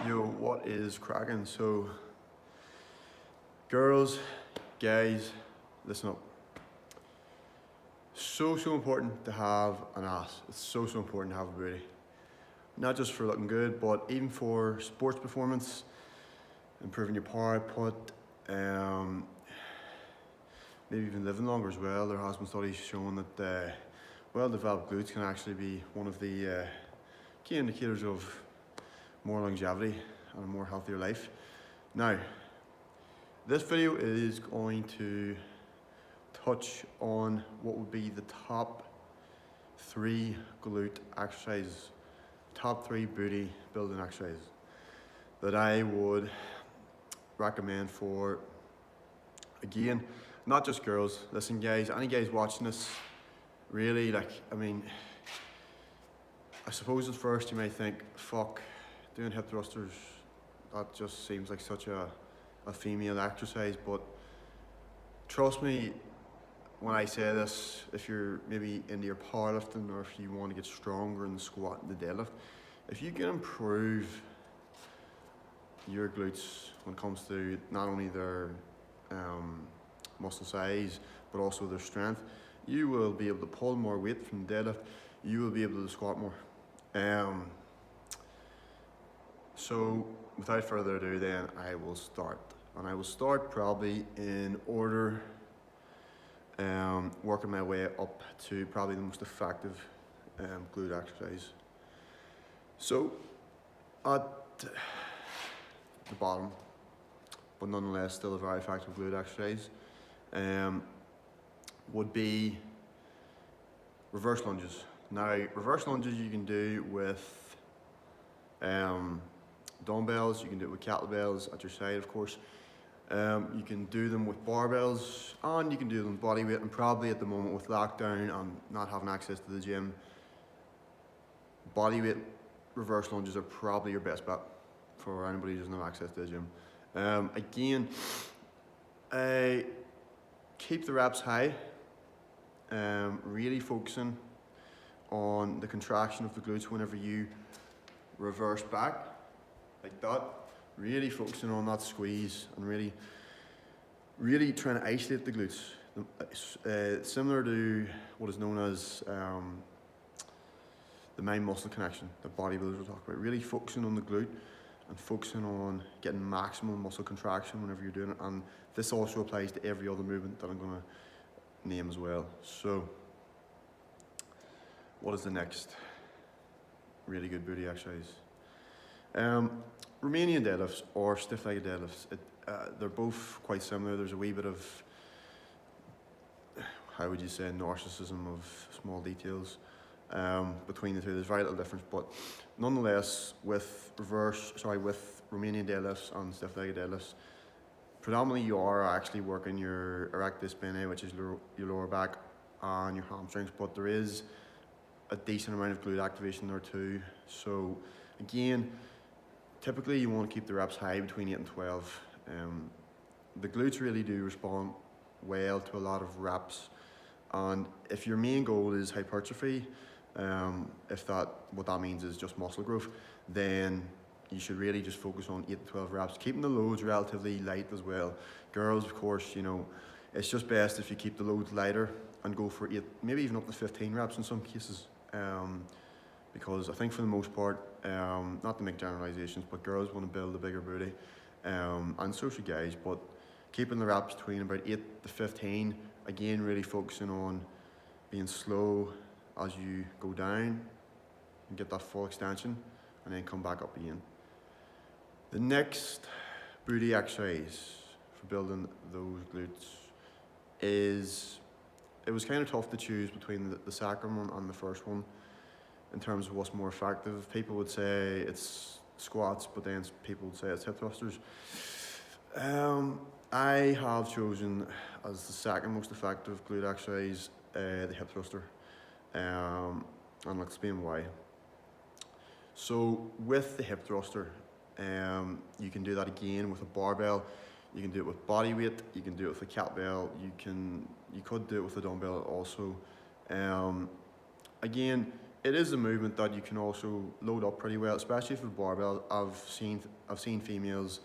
Yo, what is cracking? So, girls, guys, listen up. So important to have an ass. It's so important to have a booty. Not just for looking good, but even for sports performance, improving your power output, maybe even living longer as well. There has been studies showing that well-developed glutes can actually be one of the key indicators of more longevity and a more healthier life. Now, this video is going to touch on what would be the top 3 glute exercises, top 3 booty building exercises that I would recommend for, again, not just girls. Listen guys, any guys watching this, really, I suppose at first you might think, fuck, doing hip thrusters, that just seems like such a female exercise, but trust me when I say this, if you're maybe into your powerlifting or if you want to get stronger in the squat and the deadlift, if you can improve your glutes when it comes to not only their muscle size but also their strength, you will be able to pull more weight from the deadlift, you will be able to squat more. So without further ado then, I will start. And I will start probably in order, working my way up to probably the most effective glute exercise. So at the bottom, but nonetheless still a very effective glute exercise, would be reverse lunges. Now, reverse lunges you can do with dumbbells, you can do it with kettlebells at your side, of course. You can do them with barbells, and you can do them body weight, and probably at the moment with lockdown and not having access to the gym, body weight reverse lunges are probably your best bet for anybody who doesn't have access to the gym. Again, keep the reps high, really focusing on the contraction of the glutes whenever you reverse back, like that. Really focusing on that squeeze and really trying to isolate the glutes. Similar to what is known as the mind-muscle connection that bodybuilders will talk about. Really focusing on the glute and focusing on getting maximum muscle contraction whenever you're doing it. And this also applies to every other movement that I'm going to name as well. So, what is the next really good booty exercise? Romanian deadlifts or stiff-legged deadlifts, they're both quite similar. There's a wee bit of, how would you say, narcissism of small details between the two. There's very little difference, but nonetheless, with Romanian deadlifts and stiff-legged deadlifts, predominantly you are actually working your erector spinae, which is your lower back, and your hamstrings, but there is a decent amount of glute activation there too. So again, typically you want to keep the reps high between 8 and 12. The glutes really do respond well to a lot of reps, and if your main goal is hypertrophy, what that means is just muscle growth, then you should really just focus on 8 to 12 reps, keeping the loads relatively light as well. Girls, of course, it's just best if you keep the loads lighter and go for 8, maybe even up to 15 reps in some cases. Because I think for the most part, not to make generalizations, but girls want to build a bigger booty, and so should guys, but keeping the reps between about 8 to 15, again, really focusing on being slow as you go down and get that full extension, and then come back up again. The next booty exercise for building those glutes it was kind of tough to choose between the second one and the first one in terms of what's more effective. People would say it's squats, but then people would say it's hip thrusters. I have chosen as the second most effective glute exercise the hip thruster, and I'll explain why. So with the hip thruster, you can do that again with a barbell. You can do it with body weight, you can do it with a kettlebell, you could do it with a dumbbell also. Again, it is a movement that you can also load up pretty well, especially for the barbell. I've seen females,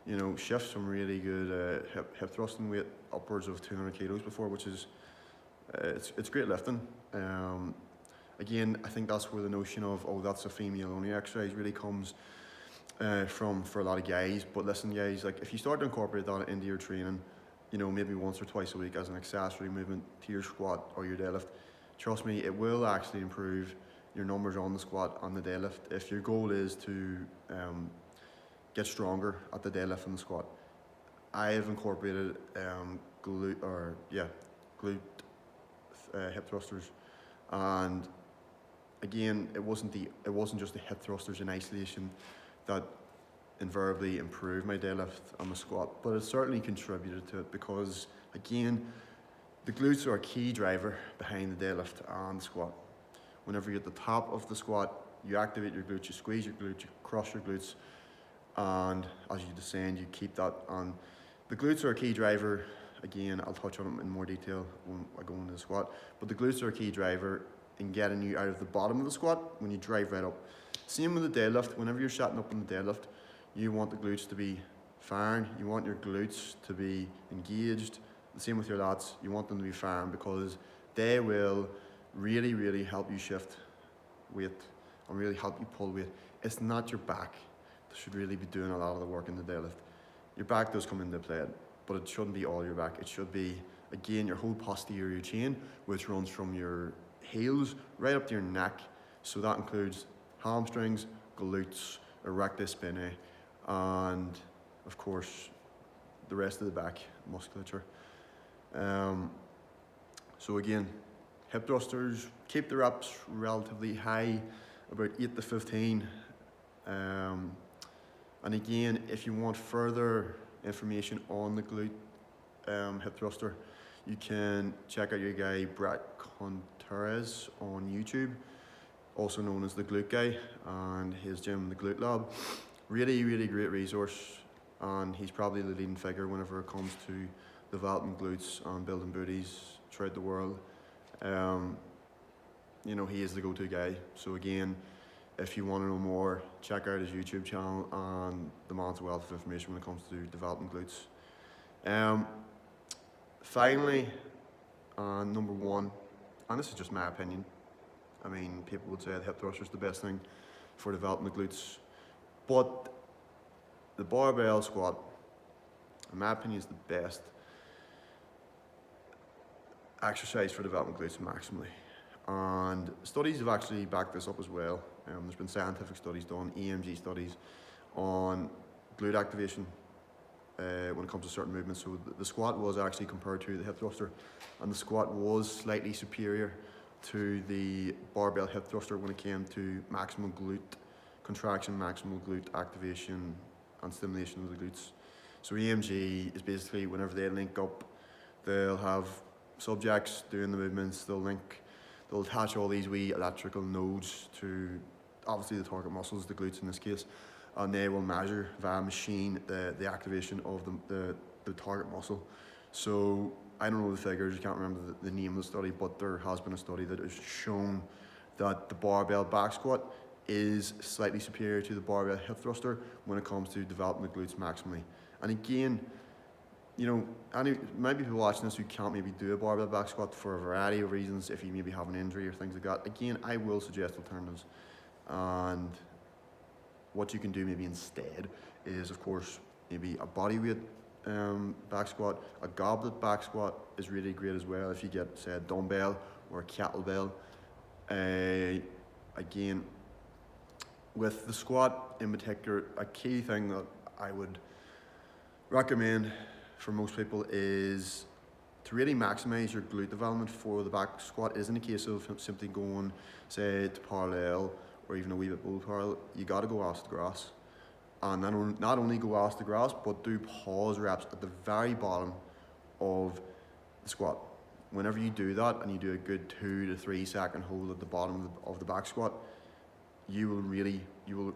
you know, shift some really good hip thrusting weight upwards of 200 kilos before, which is it's great lifting. Again, I think that's where the notion of, oh, that's a female only exercise really comes from for a lot of guys. But listen, guys, like if you start to incorporate that into your training, you know, maybe once or twice a week as an accessory movement to your squat or your deadlift, trust me, it will actually improve your numbers on the squat and the deadlift. If your goal is to get stronger at the deadlift and the squat, I have incorporated glute hip thrusters, and again, it wasn't just the hip thrusters in isolation that invariably improved my deadlift and my squat, but it certainly contributed to it because, again, the glutes are a key driver behind the deadlift and the squat. Whenever you're at the top of the squat, you activate your glutes, you squeeze your glutes, you crush your glutes, and as you descend, you keep that on. The glutes are a key driver. Again, I'll touch on them in more detail when I go into the squat, but the glutes are a key driver in getting you out of the bottom of the squat when you drive right up. Same with the deadlift. Whenever you're setting up in the deadlift, you want the glutes to be firing, you want your glutes to be engaged. The same with your lats, you want them to be firing because they will really, really help you shift weight and really help you pull weight. It's not your back that should really be doing a lot of the work in the deadlift. Your back does come into play, but it shouldn't be all your back. It should be, again, your whole posterior chain, which runs from your heels right up to your neck. So that includes hamstrings, glutes, erector spinae, and of course the rest of the back musculature. So again, hip thrusters, keep the reps relatively high, about 8 to 15. And again, if you want further information on the glute hip thruster, you can check out your guy Brett Contreras on YouTube, also known as the Glute Guy, and his gym, the Glute Lab. Really, really great resource, and he's probably the leading figure whenever it comes to developing glutes and building booties throughout the world. You know, he is the go-to guy. So again, if you want to know more, check out his YouTube channel, and the man's a wealth of information when it comes to developing glutes. Finally, number one, and this is just my opinion, I mean, people would say the hip thruster is the best thing for developing the glutes, but the barbell squat, in my opinion, is the best exercise for developing glutes maximally. And studies have actually backed this up as well. There's been scientific studies done, EMG studies, on glute activation when it comes to certain movements. So the squat was actually compared to the hip thruster, and the squat was slightly superior to the barbell hip thruster when it came to maximum glute contraction, maximal glute activation and stimulation of the glutes. So EMG is basically whenever they link up, they'll have subjects doing the movements, they'll attach all these wee electrical nodes to obviously the target muscles, the glutes in this case, and they will measure via machine the activation of the target muscle. So I don't know the figures, I can't remember the name of the study, but there has been a study that has shown that the barbell back squat is slightly superior to the barbell hip thruster when it comes to developing the glutes maximally. And again, you know, maybe people watching this who can't maybe do a barbell back squat for a variety of reasons, if you maybe have an injury or things like that, again, I will suggest alternatives. And what you can do maybe instead is, of course, maybe a body weight back squat. A goblet back squat is really great as well if you get, say, a dumbbell or a kettlebell. Again, with the squat in particular, a key thing that I would recommend for most people is to really maximize your glute development for the back squat. Isn't a case of simply going, say, to parallel or even a wee bit below parallel. You got to go ass to grass, and not only go ass to grass, but do pause reps at the very bottom of the squat. Whenever you do that and you do a good 2 to 3 second hold at the bottom of the back squat, you will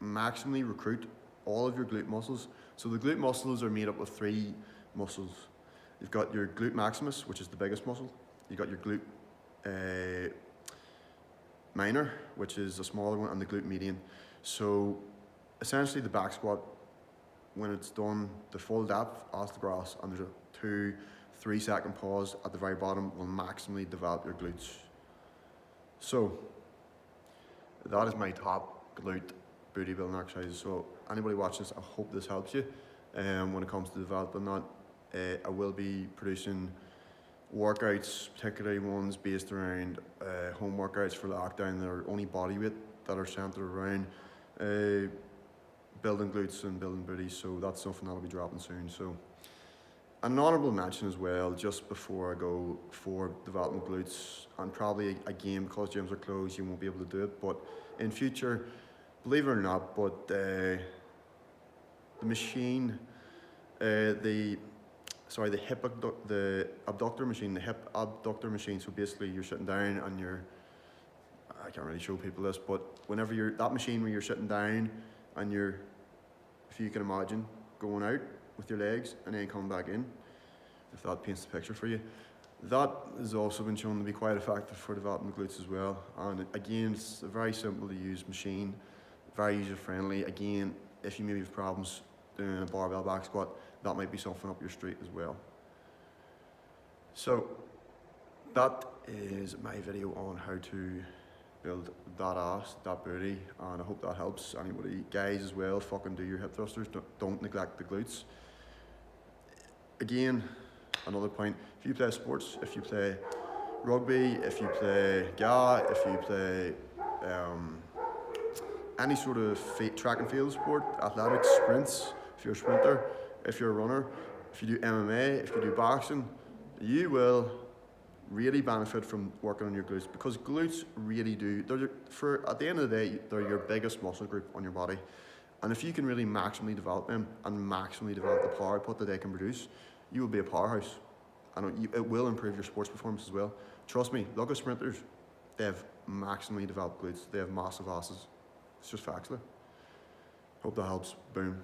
maximally recruit all of your glute muscles. So the glute muscles are made up of 3 muscles. You've got your glute maximus, which is the biggest muscle. You've got your glute minor, which is a smaller one, and the glute median. So essentially the back squat, when it's done the full depth as the grass, and there's a 2-3 second pause at the very bottom, will maximally develop your glutes. So that is my top glute booty building exercises. So anybody watching this, I hope this helps you when it comes to developing that. I will be producing workouts, particularly ones based around home workouts for lockdown that are only body weight, that are centered around building glutes and building booties. So that's something that'll be dropping soon. So an honourable mention as well, just before I go, for developing glutes, and probably again, because gyms are closed, you won't be able to do it, but in future, believe it or not, but the machine, the abductor machine, the hip abductor machine. So basically you're sitting down and I can't really show people this, but whenever that machine where you're sitting down and if you can imagine going out with your legs and then coming back in, if that paints the picture for you, that has also been shown to be quite effective for developing glutes as well. And again, it's a very simple to use machine, very user friendly. Again, if you maybe have problems doing a barbell back squat, that might be something up your street as well. So that is my video on how to build that ass, that booty, and I hope that helps anybody. Guys as well, fucking do your hip thrusters, don't neglect the glutes. Again, another point, if you play sports, if you play rugby, if you play GA, if you play any sort of track and field sport, athletics, sprints, if you're a sprinter, if you're a runner, if you do MMA, if you do boxing, you will really benefit from working on your glutes, because glutes really do, at the end of the day, they're your biggest muscle group on your body. And if you can really maximally develop them and maximally develop the power output that they can produce, you will be a powerhouse. And it will improve your sports performance as well. Trust me, look at sprinters. They have maximally developed glutes. They have massive asses. It's just facts. Hope that helps. Boom.